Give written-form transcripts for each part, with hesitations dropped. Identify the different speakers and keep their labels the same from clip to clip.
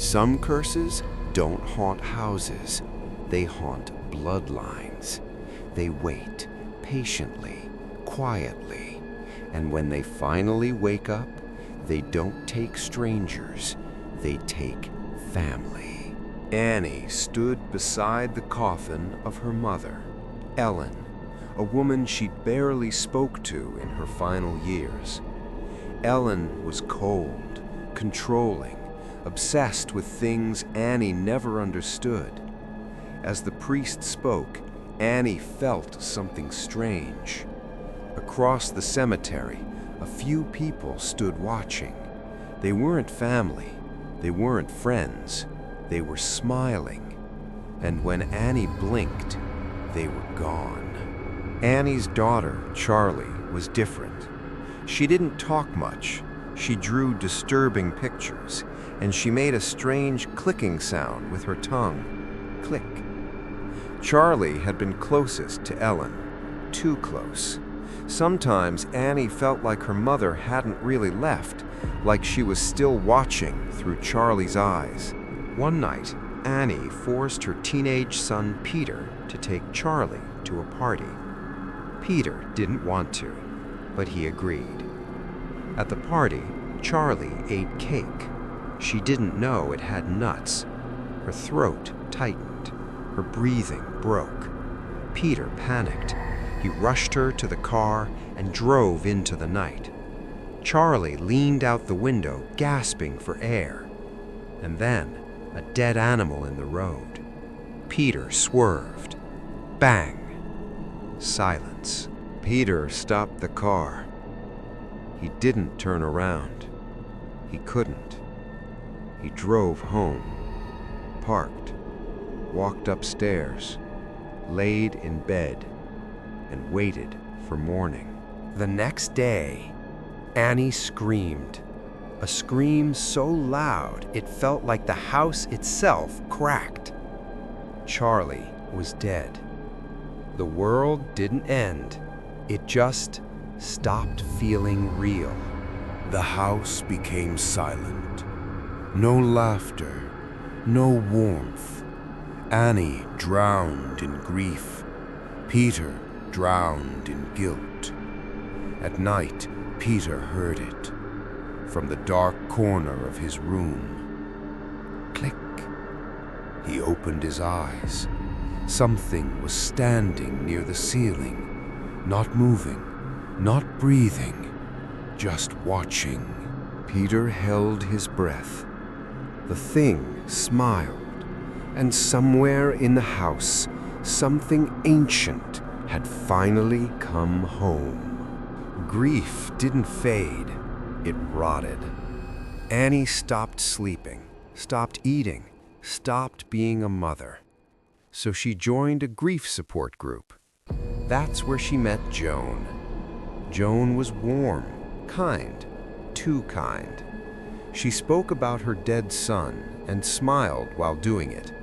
Speaker 1: Some curses don't haunt houses, they haunt bloodlines. They wait patiently, quietly, and when they finally wake up, they don't take strangers, they take family. Annie stood beside the coffin of her mother, Ellen, a woman she'd barely spoke to in her final years. Ellen was cold, controlling, obsessed with things Annie never understood. As the priest spoke, Annie felt something strange. Across the cemetery, a few people stood watching. They weren't family, they weren't friends, they were smiling. And when Annie blinked, they were gone. Annie's daughter, Charlie, was different. She didn't talk much. She drew disturbing pictures, and she made a strange clicking sound with her tongue. Click. Charlie had been closest to Ellen, too close. Sometimes Annie felt like her mother hadn't really left, like she was still watching through Charlie's eyes. One night, Annie forced her teenage son Peter to take Charlie to a party. Peter didn't want to, but he agreed. At the party, Charlie ate cake. She didn't know it had nuts. Her throat tightened. Her breathing broke. Peter panicked. He rushed her to the car and drove into the night. Charlie leaned out the window, gasping for air. And then, a dead animal in the road. Peter swerved. Bang! Silence. Peter stopped the car. He didn't turn around. He couldn't. He drove home, parked, walked upstairs, laid in bed, and waited for morning. The next day, Annie screamed. A scream so loud it felt like the house itself cracked. Charlie was dead. The world didn't end. It just stopped feeling real.
Speaker 2: The house became silent. No laughter, no warmth. Annie drowned in grief. Peter drowned in guilt. At night, Peter heard it. From the dark corner of his room. Click. He opened his eyes. Something was standing near the ceiling, not moving, not breathing, just watching. Peter held his breath. The thing smiled, and somewhere in the house, something ancient had finally come home. Grief didn't fade, it rotted. Annie stopped sleeping, stopped eating, stopped being a mother. So she joined a grief support group. That's where she met Joan. Joan was warm, kind, too kind. She spoke about her dead son and smiled while doing it.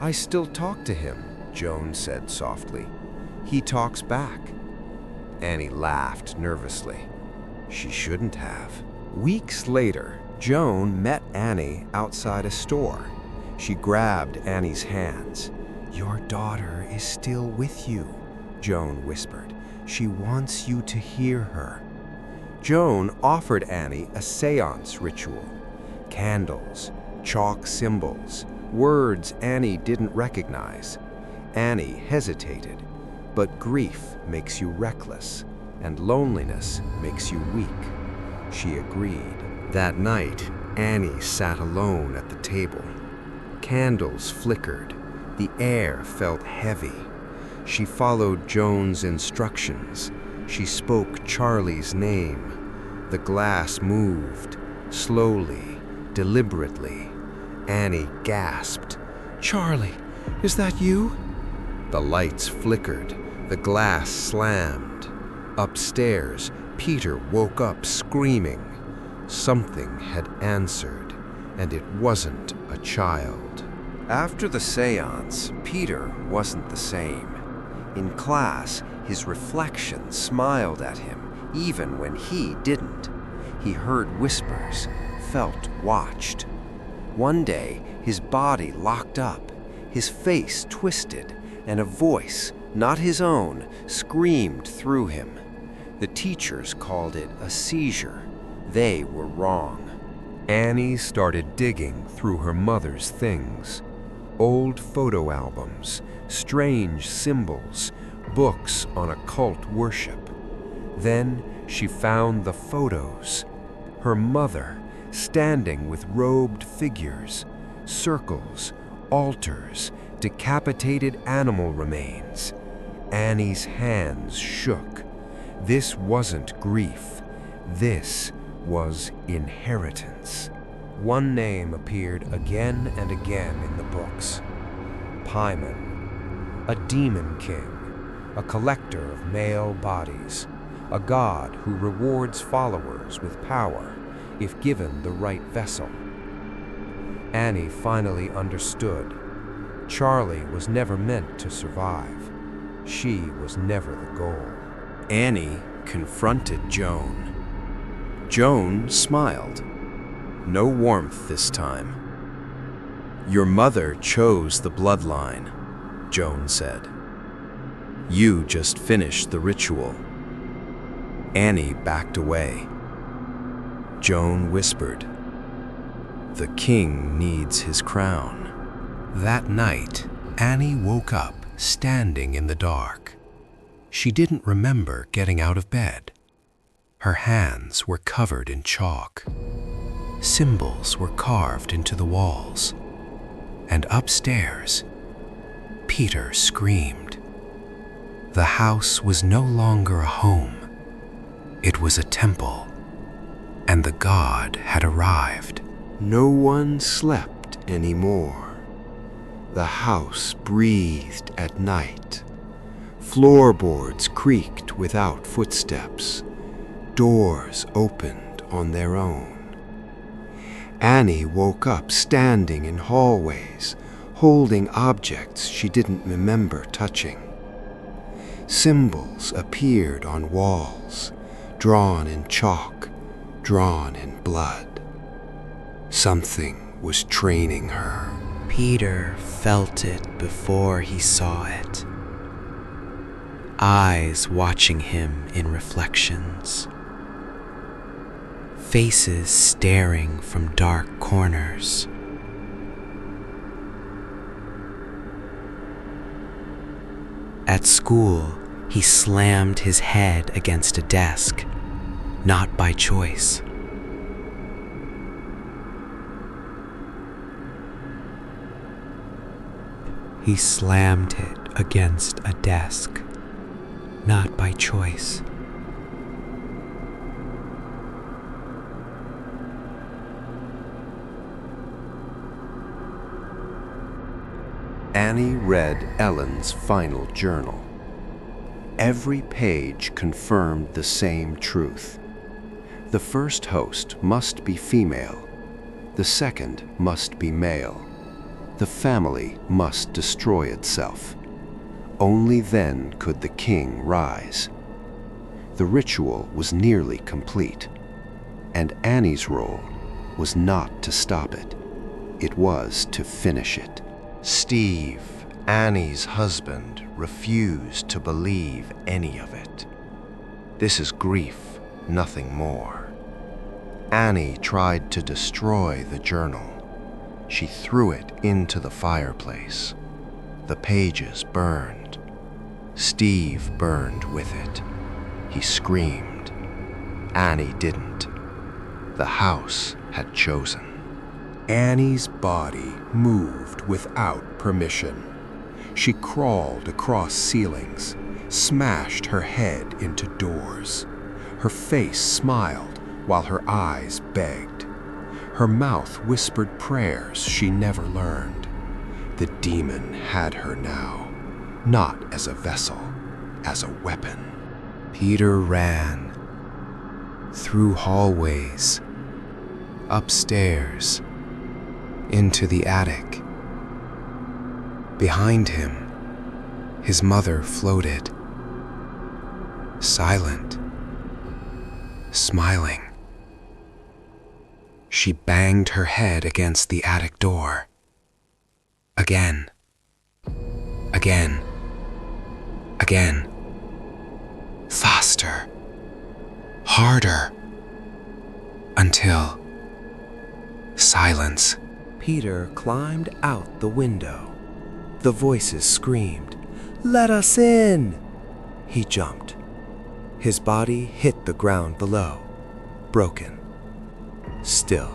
Speaker 2: "I still talk to him," Joan said softly. "He talks back." Annie laughed nervously. She shouldn't have. Weeks later, Joan met Annie outside a store. She grabbed Annie's hands. "Your daughter is still with you," Joan whispered. "She wants you to hear her." Joan offered Annie a seance ritual. Candles, chalk symbols, words Annie didn't recognize. Annie hesitated, but grief makes you reckless, and loneliness makes you weak. She agreed. That night, Annie sat alone at the table. Candles flickered. The air felt heavy. She followed Joan's instructions. She spoke Charlie's name. The glass moved, slowly, deliberately. Annie gasped. "Charlie, is that you?" The lights flickered. The glass slammed. Upstairs, Peter woke up screaming. Something had answered, and it wasn't a child. After the seance, Peter wasn't the same. In class, his reflection smiled at him, even when he didn't. He heard whispers, felt watched.
Speaker 1: One day, his body locked up, his face twisted, and a voice, not his own, screamed through him. The teachers called it a seizure. They were wrong.
Speaker 2: Annie started digging through her mother's things. Old photo albums, strange symbols, books on occult worship. Then she found the photos. Her mother, standing with robed figures, circles, altars, decapitated animal remains. Annie's hands shook. This wasn't grief. This was inheritance. One name appeared again and again in the books. Paimon, a demon king, a collector of male bodies, a god who rewards followers with power if given the right vessel. Annie finally understood. Charlie was never meant to survive. She was never the goal.
Speaker 1: Annie confronted Joan. Joan smiled. No warmth this time. "Your mother chose the bloodline," Joan said. "You just finished the ritual." Annie backed away. Joan whispered, "The king needs his crown." That night, Annie woke up standing in the dark. She didn't remember getting out of bed. Her hands were covered in chalk. Symbols were carved into the walls. And upstairs, Peter screamed. The house was no longer a home. It was a temple, and the god had arrived. No one slept anymore. The house breathed at night. Floorboards creaked without footsteps. Doors opened on their own. Annie woke up standing in hallways, holding objects she didn't remember touching. Symbols appeared on walls, drawn in chalk, drawn in blood. Something was training her. Peter felt it before he saw it. Eyes watching him in reflections. Faces staring from dark corners. At school, he slammed his head against a desk, not by choice. He slammed it against a desk, not by choice. Annie read Ellen's final journal. Every page confirmed the same truth. The first host must be female. The second must be male. The family must destroy itself. Only then could the king rise. The ritual was nearly complete, and Annie's role was not to stop it. It was to finish it. Steve, Annie's husband, refused to believe any of it. This is grief, nothing more. Annie tried to destroy the journal. She threw it into the fireplace. The pages burned. Steve burned with it. He screamed. Annie didn't. The house had chosen. Annie's body moved without permission. She crawled across ceilings, smashed her head into doors. Her face smiled while her eyes begged. Her mouth whispered prayers she never learned. The demon had her now, not as a vessel, as a weapon. Peter ran through hallways, upstairs, into the attic. Behind him, his mother floated, silent, smiling.
Speaker 3: She banged her head against the attic door. Again. Again. Again. Faster. Harder. Until silence.
Speaker 1: Peter climbed out the window. The voices screamed, "Let us in!" He jumped. His body hit the ground below, broken. Still,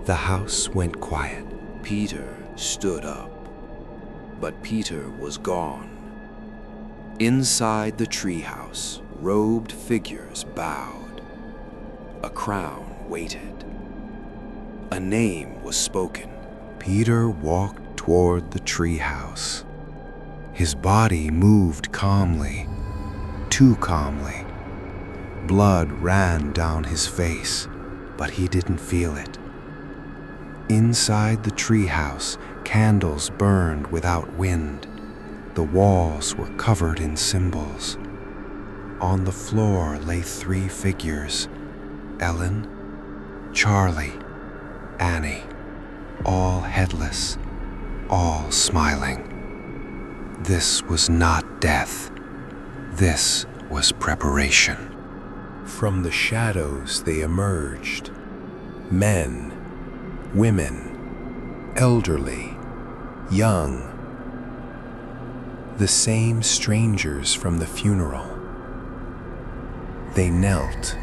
Speaker 1: the house went quiet.
Speaker 4: Peter stood up, but Peter was gone. Inside the treehouse, robed figures bowed. A crown waited. A name was spoken.
Speaker 2: Peter walked toward the treehouse. His body moved calmly, too calmly. Blood ran down his face, but he didn't feel it. Inside the treehouse, candles burned without wind. The walls were covered in symbols. On the floor lay 3 figures: Ellen, Charlie, Annie, all headless, all smiling. This was not death. This was preparation. From the shadows they emerged. Men, women, elderly, young. The same strangers from the funeral. They knelt.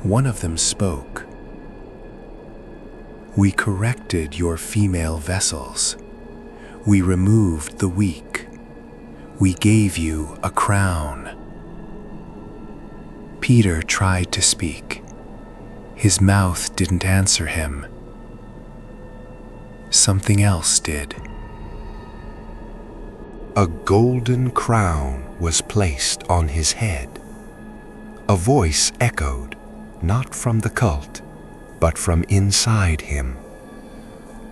Speaker 2: One of them spoke. "We corrected your female vessels. We removed the weak. We gave you a crown." Peter tried to speak. His mouth didn't answer him. Something else did. A golden crown was placed on his head. A voice echoed, not from the cult, but from inside him.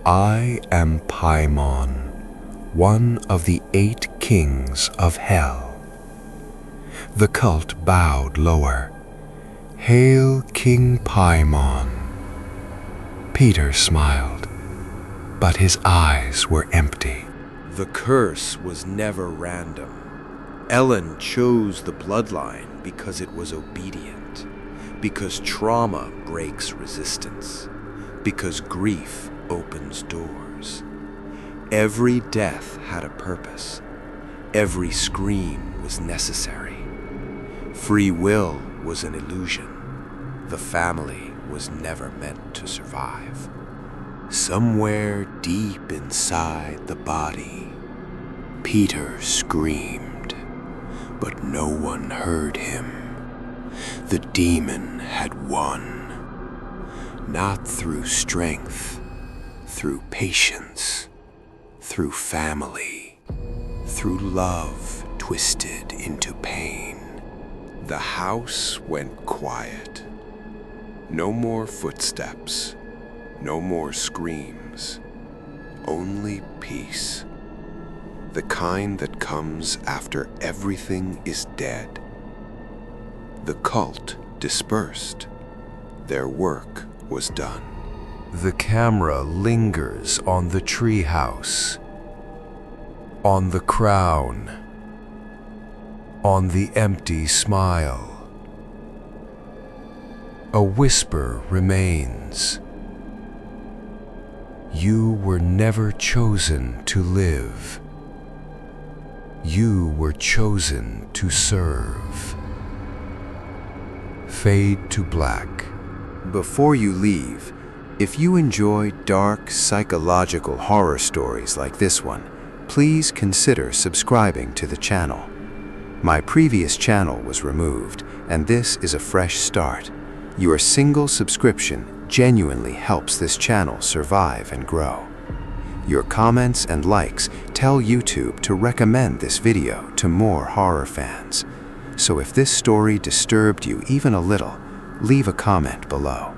Speaker 2: "I am Paimon, one of the 8 kings of hell." The cult bowed lower. "Hail King Paimon." Peter smiled, but his eyes were empty.
Speaker 4: The curse was never random. Ellen chose the bloodline because it was obedient, because trauma breaks resistance, because grief opens doors. Every death had a purpose. Every scream was necessary. Free will was an illusion. The family was never meant to survive. Somewhere deep inside the body, Peter screamed, but no one heard him. The demon had won, not through strength, through patience, through family, through love twisted into pain. The house went quiet. No more footsteps, no more screams, only peace. The kind that comes after everything is dead. The cult dispersed. Their work was done. The camera lingers on the treehouse, on the crown, on the empty smile. A whisper remains. You were never chosen to live. You were chosen to serve. Fade to black. Before you leave, if you enjoy dark psychological horror stories like this one, please consider subscribing to the channel. My previous channel was removed, and this is a fresh start. Your single subscription genuinely helps this channel survive and grow. Your comments and likes tell YouTube to recommend this video to more horror fans. So if this story disturbed you even a little, leave a comment below.